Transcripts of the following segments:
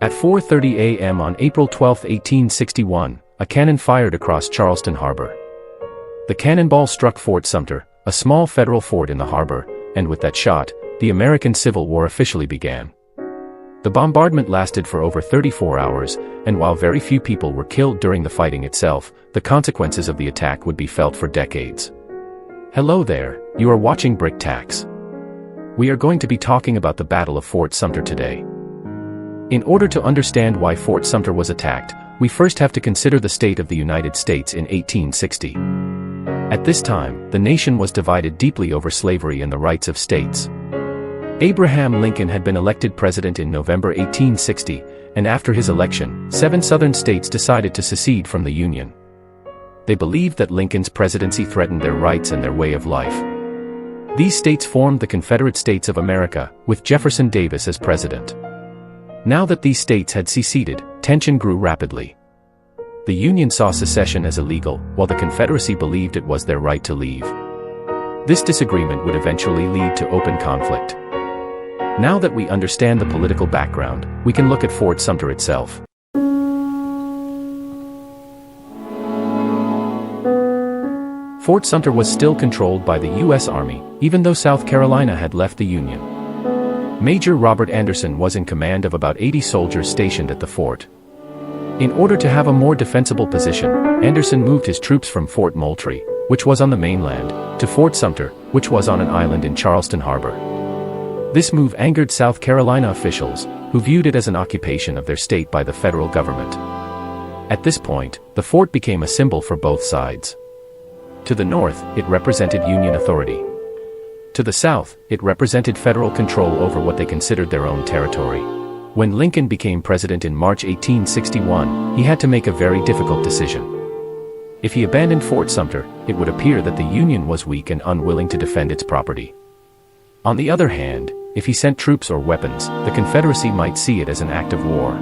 At 4:30 a.m. on April 12, 1861, a cannon fired across Charleston Harbor. The cannonball struck Fort Sumter, a small federal fort in the harbor, and with that shot, the American Civil War officially began. The bombardment lasted for over 34 hours, and while very few people were killed during the fighting itself, the consequences of the attack would be felt for decades. Hello there, you are watching Brick Tax. We are going to be talking about the Battle of Fort Sumter today. In order to understand why Fort Sumter was attacked, we first have to consider the state of the United States in 1860. At this time, the nation was divided deeply over slavery and the rights of states. Abraham Lincoln had been elected president in November 1860, and after his election, 7 Southern states decided to secede from the Union. They believed that Lincoln's presidency threatened their rights and their way of life. These states formed the Confederate States of America, with Jefferson Davis as president. Now that these states had seceded, tension grew rapidly. The Union saw secession as illegal, while the Confederacy believed it was their right to leave. This disagreement would eventually lead to open conflict. Now that we understand the political background, we can look at Fort Sumter itself. Fort Sumter was still controlled by the U.S. Army, even though South Carolina had left the Union. Major Robert Anderson was in command of about 80 soldiers stationed at the fort. In order to have a more defensible position, Anderson moved his troops from Fort Moultrie, which was on the mainland, to Fort Sumter, which was on an island in Charleston Harbor. This move angered South Carolina officials, who viewed it as an occupation of their state by the federal government. At this point, the fort became a symbol for both sides. To the north, it represented Union authority. To the south, it represented federal control over what they considered their own territory. When Lincoln became president in March 1861, he had to make a very difficult decision. If he abandoned Fort Sumter, it would appear that the Union was weak and unwilling to defend its property. On the other hand, if he sent troops or weapons, the Confederacy might see it as an act of war.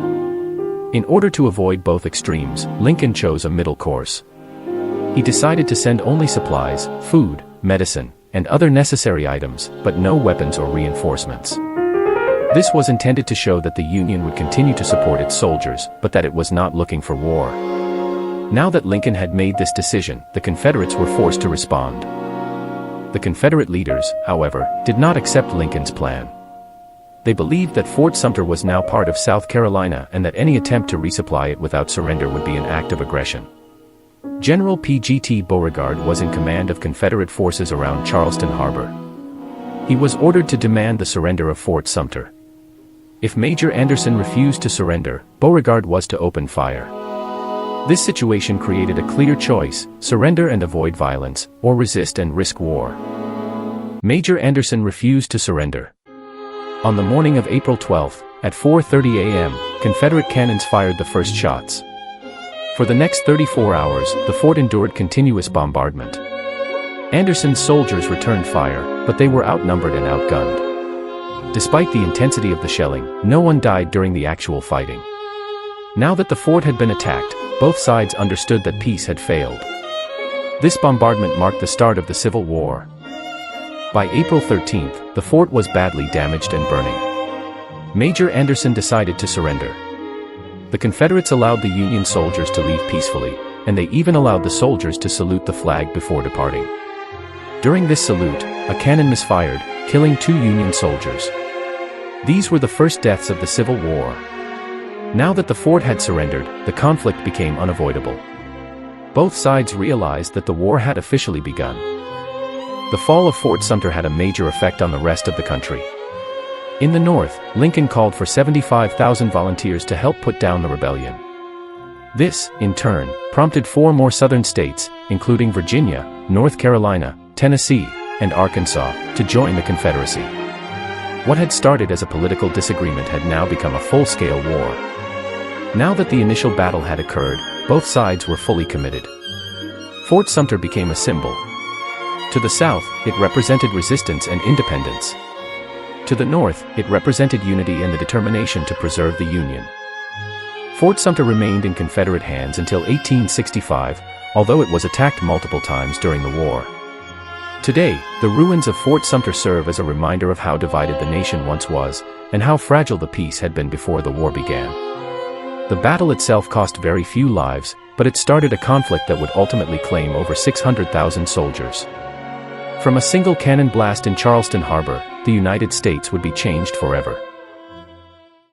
In order to avoid both extremes, Lincoln chose a middle course. He decided to send only supplies, food, medicine, and other necessary items, but no weapons or reinforcements. This was intended to show that the Union would continue to support its soldiers, but that it was not looking for war. Now that Lincoln had made this decision, the Confederates were forced to respond. The Confederate leaders, however, did not accept Lincoln's plan. They believed that Fort Sumter was now part of South Carolina and that any attempt to resupply it without surrender would be an act of aggression. General P.G.T. Beauregard was in command of Confederate forces around Charleston Harbor. He was ordered to demand the surrender of Fort Sumter. If Major Anderson refused to surrender, Beauregard was to open fire. This situation created a clear choice: surrender and avoid violence, or resist and risk war. Major Anderson refused to surrender. On the morning of April 12, at 4:30 a.m., Confederate cannons fired the first shots. For the next 34 hours, the fort endured continuous bombardment. Anderson's soldiers returned fire, but they were outnumbered and outgunned. Despite the intensity of the shelling, no one died during the actual fighting. Now that the fort had been attacked, both sides understood that peace had failed. This bombardment marked the start of the Civil War. By April 13th, the fort was badly damaged and burning. Major Anderson decided to surrender. The Confederates allowed the Union soldiers to leave peacefully, and they even allowed the soldiers to salute the flag before departing. During this salute, a cannon misfired, killing 2 Union soldiers. These were the first deaths of the Civil War. Now that the fort had surrendered, the conflict became unavoidable. Both sides realized that the war had officially begun. The fall of Fort Sumter had a major effect on the rest of the country. In the North, Lincoln called for 75,000 volunteers to help put down the rebellion. This, in turn, prompted 4 more Southern states, including Virginia, North Carolina, Tennessee, and Arkansas, to join the Confederacy. What had started as a political disagreement had now become a full-scale war. Now that the initial battle had occurred, both sides were fully committed. Fort Sumter became a symbol. To the south, it represented resistance and independence. To the north, it represented unity and the determination to preserve the Union. Fort Sumter remained in Confederate hands until 1865, although it was attacked multiple times during the war. Today, the ruins of Fort Sumter serve as a reminder of how divided the nation once was, and how fragile the peace had been before the war began. The battle itself cost very few lives, but it started a conflict that would ultimately claim over 600,000 soldiers. From a single cannon blast in Charleston Harbor, the United States would be changed forever.